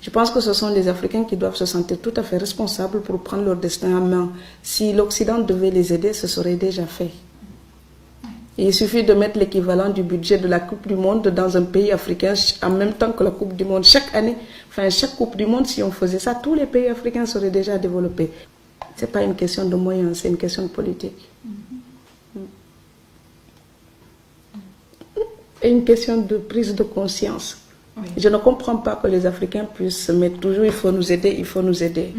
Je pense que ce sont les Africains qui doivent se sentir tout à fait responsables pour prendre leur destin en main. Si l'Occident devait les aider, ce serait déjà fait. Et il suffit de mettre l'équivalent du budget de la Coupe du Monde dans un pays africain en même temps que la Coupe du Monde. Chaque année, enfin chaque Coupe du Monde, si on faisait ça, tous les pays africains seraient déjà développés. Ce n'est pas une question de moyens, c'est une question de politique. Et une question de prise de conscience. Oui. Je ne comprends pas que les Africains puissent mettre toujours il faut nous aider, il faut nous aider.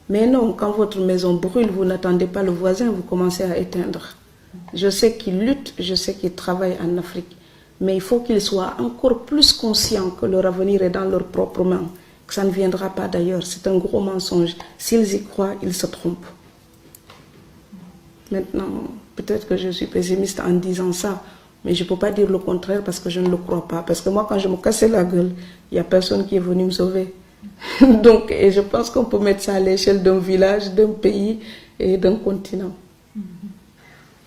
Mais non, quand votre maison brûle, vous n'attendez pas le voisin, vous commencez à éteindre. Je sais qu'ils luttent, je sais qu'ils travaillent en Afrique, mais il faut qu'ils soient encore plus conscients que leur avenir est dans leurs propres mains, que ça ne viendra pas d'ailleurs. C'est un gros mensonge. S'ils y croient, ils se trompent. Maintenant, peut-être que je suis pessimiste en disant ça, mais je ne peux pas dire le contraire parce que je ne le crois pas. Parce que moi, quand je me cassais la gueule, il n'y a personne qui est venu me sauver. Donc, et je pense qu'on peut mettre ça à l'échelle d'un village, d'un pays et d'un continent.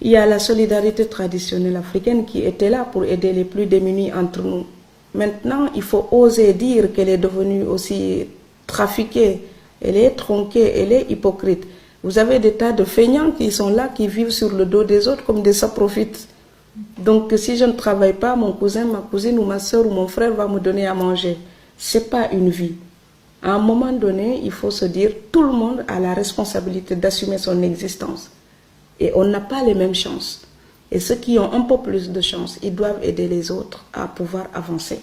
Il y a la solidarité traditionnelle africaine qui était là pour aider les plus démunis entre nous. Maintenant, il faut oser dire qu'elle est devenue aussi trafiquée, elle est tronquée, elle est hypocrite. Vous avez des tas de feignants qui sont là, qui vivent sur le dos des autres comme des saprofites. Donc, si je ne travaille pas, mon cousin, ma cousine ou ma soeur ou mon frère va me donner à manger. Ce n'est pas une vie. À un moment donné, il faut se dire, tout le monde a la responsabilité d'assumer son existence. Et on n'a pas les mêmes chances. Et ceux qui ont un peu plus de chance, ils doivent aider les autres à pouvoir avancer.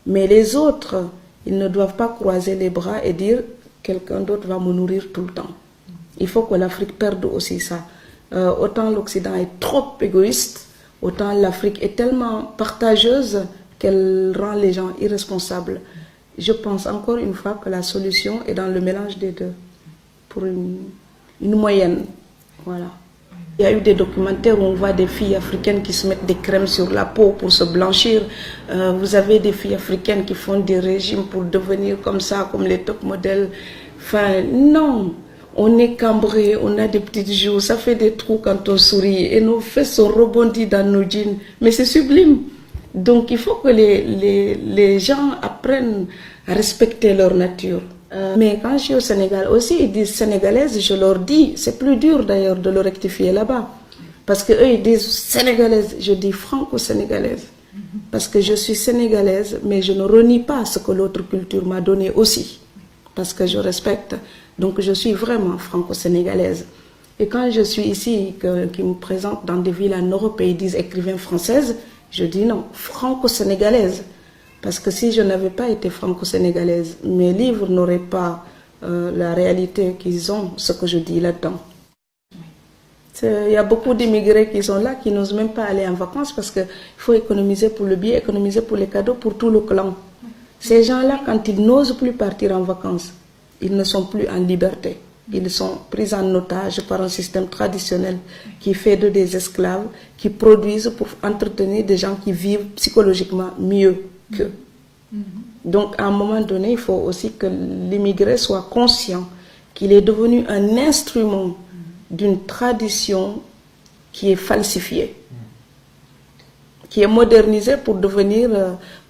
Mais les autres, ils ne doivent pas croiser les bras et dire, quelqu'un d'autre va me nourrir tout le temps. Il faut que l'Afrique perde aussi ça. Autant l'Occident est trop égoïste, autant l'Afrique est tellement partageuse qu'elle rend les gens irresponsables. Je pense encore une fois que la solution est dans le mélange des deux, pour une moyenne. Voilà. Il y a eu des documentaires où on voit des filles africaines qui se mettent des crèmes sur la peau pour se blanchir. Vous avez des filles africaines qui font des régimes pour devenir comme ça, comme les top modèles. Enfin, non. On est cambré, on a des petites joues, ça fait des trous quand on sourit et nos fesses sont rebondies dans nos jeans. Mais c'est sublime. Donc il faut que les gens apprennent à respecter leur nature. Mais quand je suis au Sénégal aussi, ils disent sénégalaise, je leur dis, c'est plus dur d'ailleurs de le rectifier là-bas. Parce qu'eux ils disent sénégalaise, je dis franco-sénégalaise. Parce que je suis sénégalaise, mais je ne renie pas ce que l'autre culture m'a donné aussi. Parce que je respecte. Donc je suis vraiment franco-sénégalaise. Et quand je suis ici, qui me présente dans des villes en Europe et ils disent écrivain française, je dis non, franco-sénégalaise. Parce que si je n'avais pas été franco-sénégalaise, mes livres n'auraient pas la réalité qu'ils ont, ce que je dis là-dedans. Il y a beaucoup d'immigrés qui sont là, qui n'osent même pas aller en vacances parce qu'il faut économiser pour le billet, économiser pour les cadeaux, pour tout le clan. Ces gens-là, quand ils n'osent plus partir en vacances, ils ne sont plus en liberté. Ils sont pris en otage par un système traditionnel qui fait d'eux des esclaves, qui produisent pour entretenir des gens qui vivent psychologiquement mieux qu'eux. Donc, à un moment donné, il faut aussi que l'immigré soit conscient qu'il est devenu un instrument d'une tradition qui est falsifiée, qui est modernisée pour devenir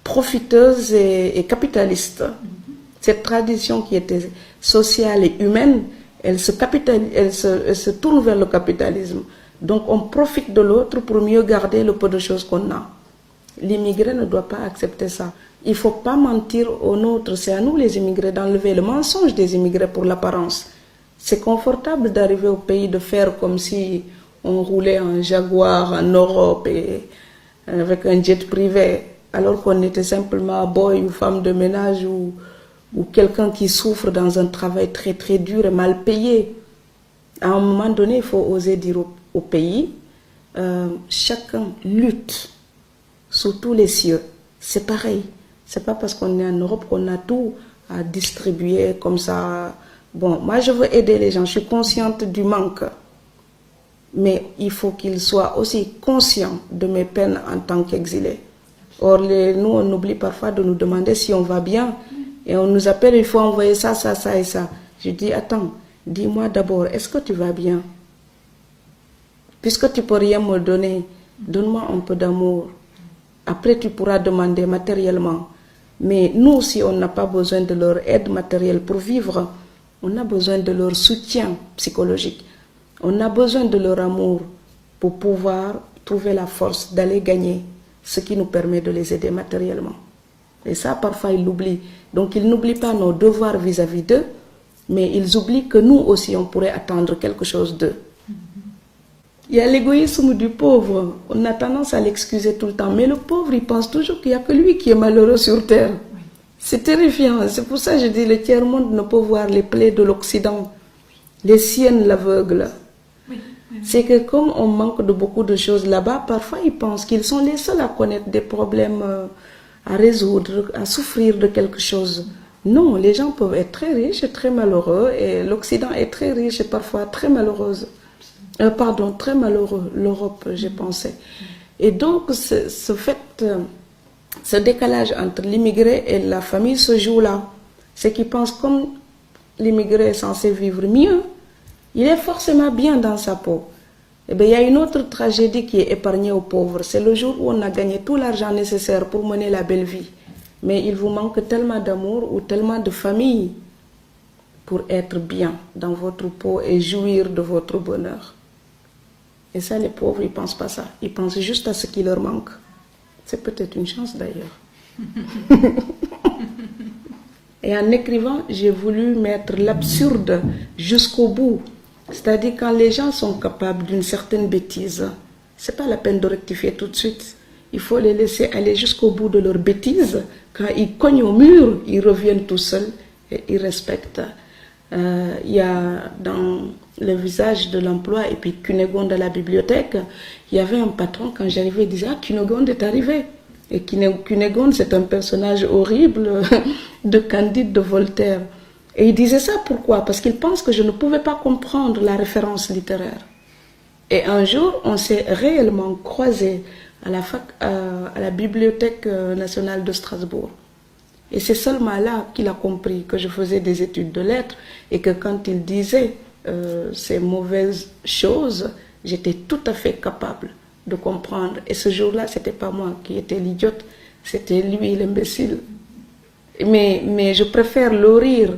profiteuse et capitaliste. Cette tradition qui était sociale et humaine, elle se tourne vers le capitalisme. Donc on profite de l'autre pour mieux garder le peu de choses qu'on a. L'immigré ne doit pas accepter ça. Il ne faut pas mentir aux nôtres. C'est à nous les immigrés d'enlever le mensonge des immigrés pour l'apparence. C'est confortable d'arriver au pays de faire comme si on roulait en Jaguar en Europe et avec un jet privé, alors qu'on était simplement boy ou femme de ménage ou quelqu'un qui souffre dans un travail très très dur et mal payé. À un moment donné, il faut oser dire au pays, chacun lutte sous tous les cieux. C'est pareil. C'est pas parce qu'on est en Europe qu'on a tout à distribuer comme ça. Bon, moi je veux aider les gens, je suis consciente du manque. Mais il faut qu'ils soient aussi conscients de mes peines en tant qu'exilés. Or, nous, on oublie parfois de nous demander si on va bien. Et on nous appelle, il faut envoyer ça, ça, ça et ça. Je dis, attends, dis-moi d'abord, est-ce que tu vas bien? Puisque tu ne peux rien me donner, donne-moi un peu d'amour. Après, tu pourras demander matériellement. Mais nous aussi, on n'a pas besoin de leur aide matérielle pour vivre. On a besoin de leur soutien psychologique. On a besoin de leur amour pour pouvoir trouver la force d'aller gagner ce qui nous permet de les aider matériellement. Et ça, parfois, ils l'oublient. Donc, ils n'oublient pas nos devoirs vis-à-vis d'eux, mais ils oublient que nous aussi, on pourrait attendre quelque chose d'eux. Il y a l'égoïsme du pauvre. On a tendance à l'excuser tout le temps. Mais le pauvre, il pense toujours qu'il n'y a que lui qui est malheureux sur terre. C'est terrifiant. C'est pour ça que je dis le tiers-monde ne peut voir les plaies de l'Occident. Les siennes l'aveugle. C'est que comme on manque de beaucoup de choses là-bas, parfois ils pensent qu'ils sont les seuls à connaître des problèmes à résoudre, à souffrir de quelque chose. Non, les gens peuvent être très riches et très malheureux. Et l'Occident est très riche et parfois très malheureuse. Très malheureux, l'Europe, j'ai pensé. Et donc, ce décalage entre l'immigré et la famille se joue là. C'est qu'ils pensent comme l'immigré est censé vivre mieux, il est forcément bien dans sa peau. Eh bien, il y a une autre tragédie qui est épargnée aux pauvres. C'est le jour où on a gagné tout l'argent nécessaire pour mener la belle vie. Mais il vous manque tellement d'amour ou tellement de famille pour être bien dans votre peau et jouir de votre bonheur. Et ça, les pauvres, ils ne pensent pas ça. Ils pensent juste à ce qui leur manque. C'est peut-être une chance d'ailleurs. Et en écrivant, j'ai voulu mettre l'absurde jusqu'au bout. C'est-à-dire quand les gens sont capables d'une certaine bêtise, ce n'est pas la peine de rectifier tout de suite. Il faut les laisser aller jusqu'au bout de leur bêtise. Quand ils cognent au mur, ils reviennent tout seuls et ils respectent. Il y a dans le visage de l'emploi et puis Cunégonde à la bibliothèque, il y avait un patron, quand j'arrivais, il disait « Ah, Cunégonde est arrivé !» Et Cunégonde, c'est un personnage horrible de Candide de Voltaire. Et il disait ça pourquoi? Parce qu'il pense que je ne pouvais pas comprendre la référence littéraire. Et un jour, on s'est réellement croisés à la Bibliothèque nationale de Strasbourg. Et c'est seulement là qu'il a compris que je faisais des études de lettres et que quand il disait ces mauvaises choses, j'étais tout à fait capable de comprendre. Et ce jour-là, ce n'était pas moi qui étais l'idiote, c'était lui l'imbécile. Mais je préfère le rire